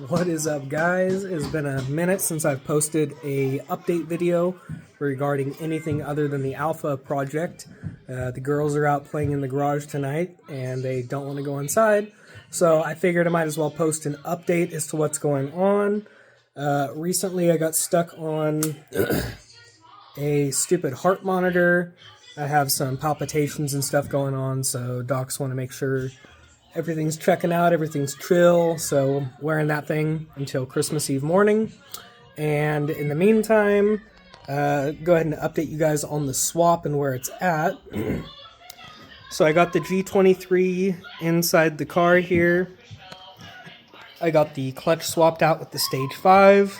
What is up, guys? It's been a minute since I've posted a update video regarding anything other than the alpha project. The girls are out playing in the garage tonight and they don't want to go inside, so I figured I might as well post an update as to what's going on. Recently I got stuck on a stupid heart monitor. I have some palpitations and stuff going on, so docs want to make sure everything's checking out, everything's chill, so wearing that thing until Christmas Eve morning. And in the meantime, go ahead and update you guys on the swap and where it's at. So I got the G23 inside the car here. I got the clutch swapped out with the stage 5.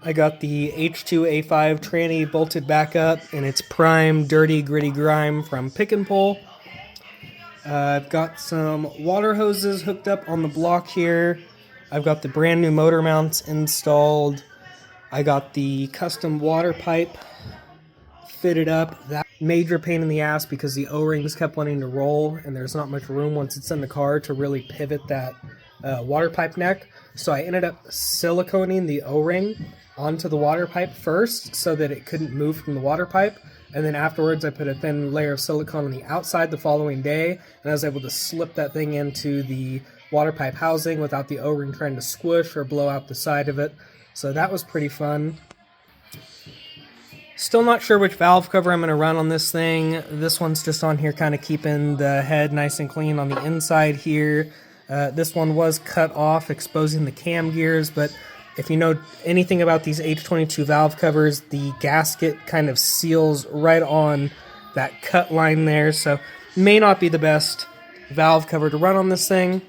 I got the H2A5 tranny bolted back up in its prime dirty gritty grime from Pick and Pull. I've got some water hoses hooked up on the block here. I've got the brand new motor mounts installed. I got the custom water pipe fitted up. That major pain in the ass because the O-rings kept wanting to roll and there's not much room once it's in the car to really pivot that water pipe neck. So I ended up siliconing the O-ring onto the water pipe first so that it couldn't move from the water pipe. And then afterwards I put a thin layer of silicone on the outside the following day, and I was able to slip that thing into the water pipe housing without the O-ring trying to squish or blow out the side of it. So that was pretty fun. Still not sure which valve cover I'm going to run on this thing. This one's just on here kind of keeping the head nice and clean on the inside here. This one was cut off, exposing the cam gears, but if you know anything about these H22 valve covers, the gasket kind of seals right on that cut line there, so may not be the best valve cover to run on this thing.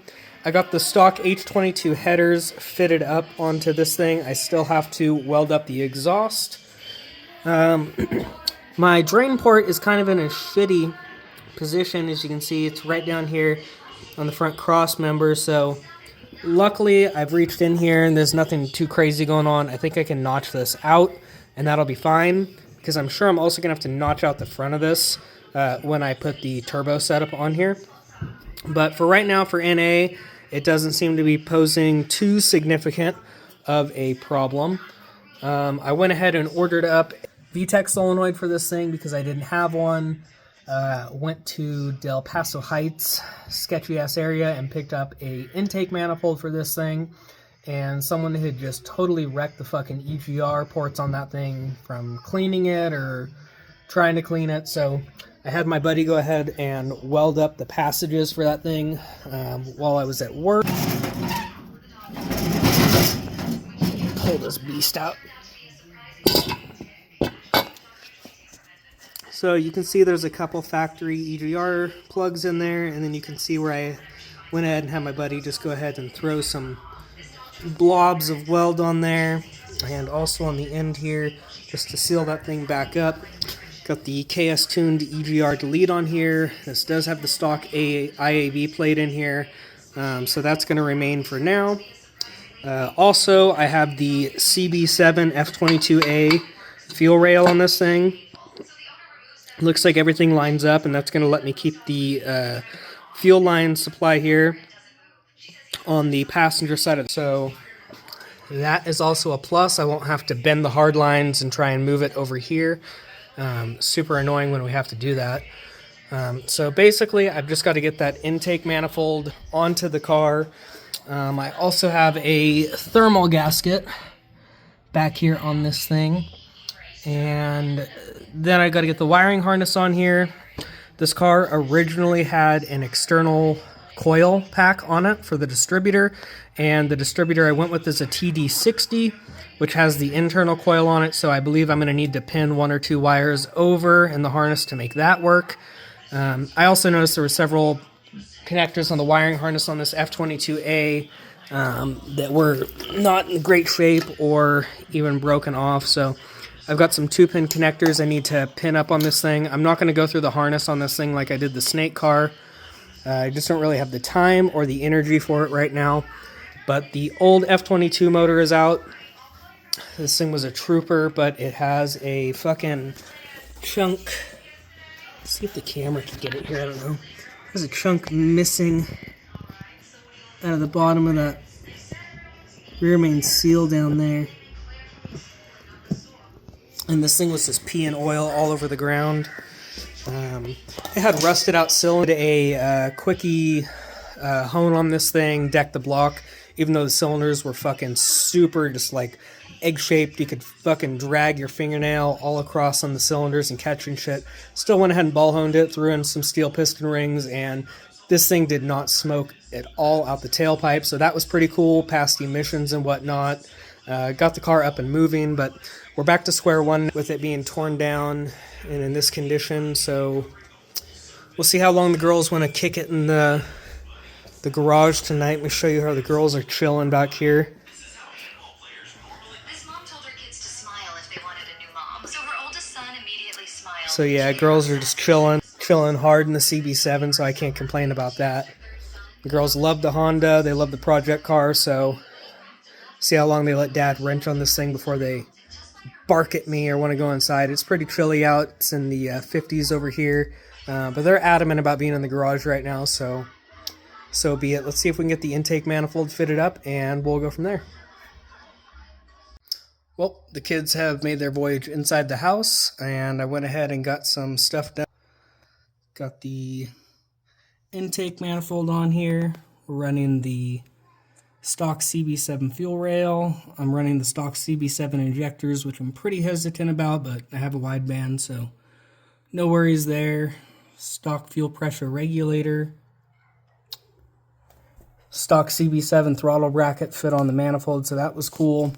I got the stock H22 headers fitted up onto this thing. I still have to weld up the exhaust. My drain port is kind of in a shitty position. As you can see, it's right down here on the front cross member, so luckily I've reached in here and there's nothing too crazy going on. I think I can notch this out and that'll be fine, because I'm sure I'm also going to have to notch out the front of this when I put the turbo setup on here. But for right now, for NA, it doesn't seem to be posing too significant of a problem. I went ahead and ordered up a VTEC solenoid for this thing because I didn't have one. Went to Del Paso Heights, sketchy ass area, and picked up a intake manifold for this thing, and someone had just totally wrecked the fucking EGR ports on that thing from cleaning it or trying to clean it. So I had my buddy go ahead and weld up the passages for that thing while I was at work. Pull this beast out. So you can see there's a couple factory EGR plugs in there, and then you can see where I went ahead and had my buddy just go ahead and throw some blobs of weld on there, and also on the end here just to seal that thing back up. Got the KS tuned EGR delete on here. This does have the stock IAV plate in here, so that's going to remain for now. Also, I have the CB7 F22A fuel rail on this thing. Looks like everything lines up, and that's going to let me keep the fuel line supply here on the passenger side of it. So that is also a plus. I won't have to bend the hard lines and try and move it over here. Super annoying when we have to do that. So basically, I've just got to get that intake manifold onto the car. I also have a thermal gasket back here on this thing. And then I got to get the wiring harness on here. This car originally had an external coil pack on it for the distributor, and the distributor I went with is a TD60, which has the internal coil on it, so I believe I'm going to need to pin 1 or 2 wires over in the harness to make that work. I also noticed there were several connectors on the wiring harness on this F22A that were not in great shape or even broken off, so I've got some 2-pin connectors I need to pin up on this thing. I'm not going to go through the harness on this thing like I did the Snake car. I just don't really have the time or the energy for it right now. But the old F22 motor is out. This thing was a trooper, but it has a fucking chunk. Let's see if the camera can get it here, I don't know. There's a chunk missing out of the bottom of that rear main seal down there. And this thing was just peeing oil all over the ground. It had rusted out cylinder. A quickie hone on this thing, decked the block. Even though the cylinders were fucking super, just like egg-shaped, you could fucking drag your fingernail all across on the cylinders and catching shit. Still went ahead and ball honed it, threw in some steel piston rings, and this thing did not smoke at all out the tailpipe, so that was pretty cool, past emissions and whatnot. Got the car up and moving, but we're back to square one with it being torn down and in this condition, so we'll see how long the girls want to kick it in the garage tonight. Let me show you how the girls are chilling back here. So yeah, girls are just chilling hard in the CB7, so I can't complain about that. The girls love the Honda, they love the project car, so see how long they let Dad wrench on this thing before they bark at me or want to go inside. It's pretty chilly out. It's in the 50s over here, but they're adamant about being in the garage right now, so be it. Let's see if we can get the intake manifold fitted up, and we'll go from there. Well, the kids have made their voyage inside the house, and I went ahead and got some stuff done. Got the intake manifold on here. We're running the stock CB7 fuel rail. I'm running the stock CB7 injectors, which I'm pretty hesitant about, but I have a wideband, so no worries there. Stock fuel pressure regulator. Stock CB7 throttle bracket fit on the manifold, so that was cool.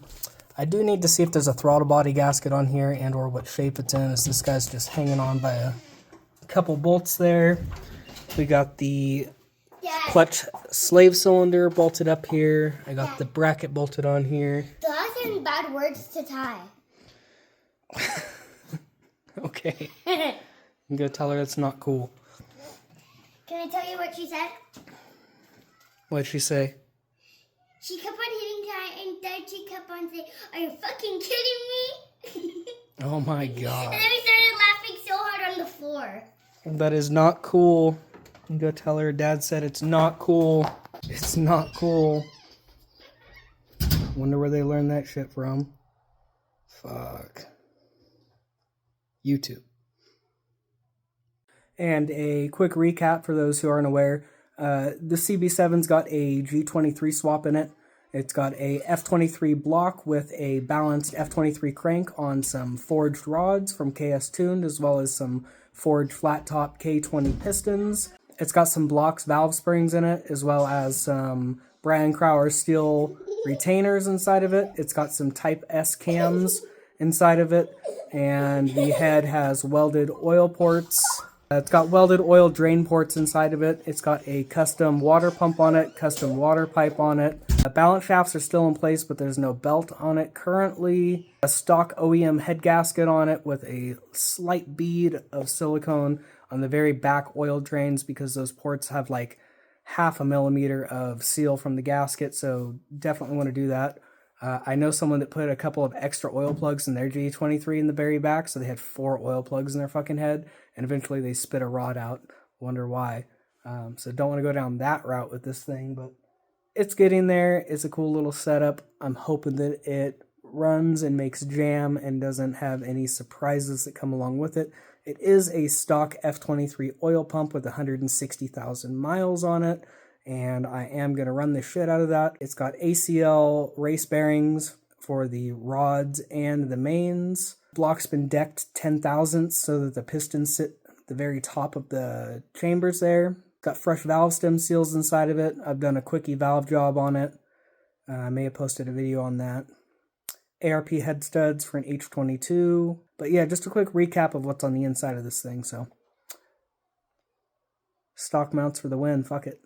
I do need to see if there's a throttle body gasket on here and or what shape it's in, as this guy's just hanging on by a couple bolts there. We got the clutch slave cylinder bolted up here. I got the bracket bolted on here. Those are bad words to tie. Okay. I'm gonna tell her it's not cool. Can I tell you what she said? What'd she say? She kept on hitting tie, and then she kept on saying, "Are you fucking kidding me?" Oh my god. And then we started laughing so hard on the floor. That is not cool. You go tell her Dad said it's not cool. It's not cool. Wonder where they learned that shit from. Fuck. YouTube. And a quick recap for those who aren't aware. The CB7's got a G23 swap in it. It's got a F23 block with a balanced F23 crank on some forged rods from KS Tuned, as well as some forged flat top K20 pistons. It's got some blocks valve springs in it, as well as some Brian Crowler steel retainers inside of it. It's got some Type S cams inside of it, and the head has welded oil ports. It's got welded oil drain ports inside of it. It's got a custom water pump on it, custom water pipe on it. The balance shafts are still in place, but there's no belt on it currently. A stock OEM head gasket on it with a slight bead of silicone on the very back oil drains, because those ports have like 0.5 millimeter of seal from the gasket, so definitely want to do that. I know someone that put a couple of extra oil plugs in their G23 in the very back, so they had 4 oil plugs in their fucking head, and eventually they spit a rod out. Wonder why. So don't want to go down that route with this thing, but it's getting there. It's a cool little setup. I'm hoping that it runs and makes jam and doesn't have any surprises that come along with it. It is a stock F23 oil pump with 160,000 miles on it, and I am going to run the shit out of that. It's got ACL race bearings for the rods and the mains. Block's been decked 10 thousandths so that the pistons sit at the very top of the chambers there. Got fresh valve stem seals inside of it. I've done a quickie valve job on it. I may have posted a video on that. ARP head studs for an H22. But yeah, just a quick recap of what's on the inside of this thing. So, stock mounts for the win. Fuck it.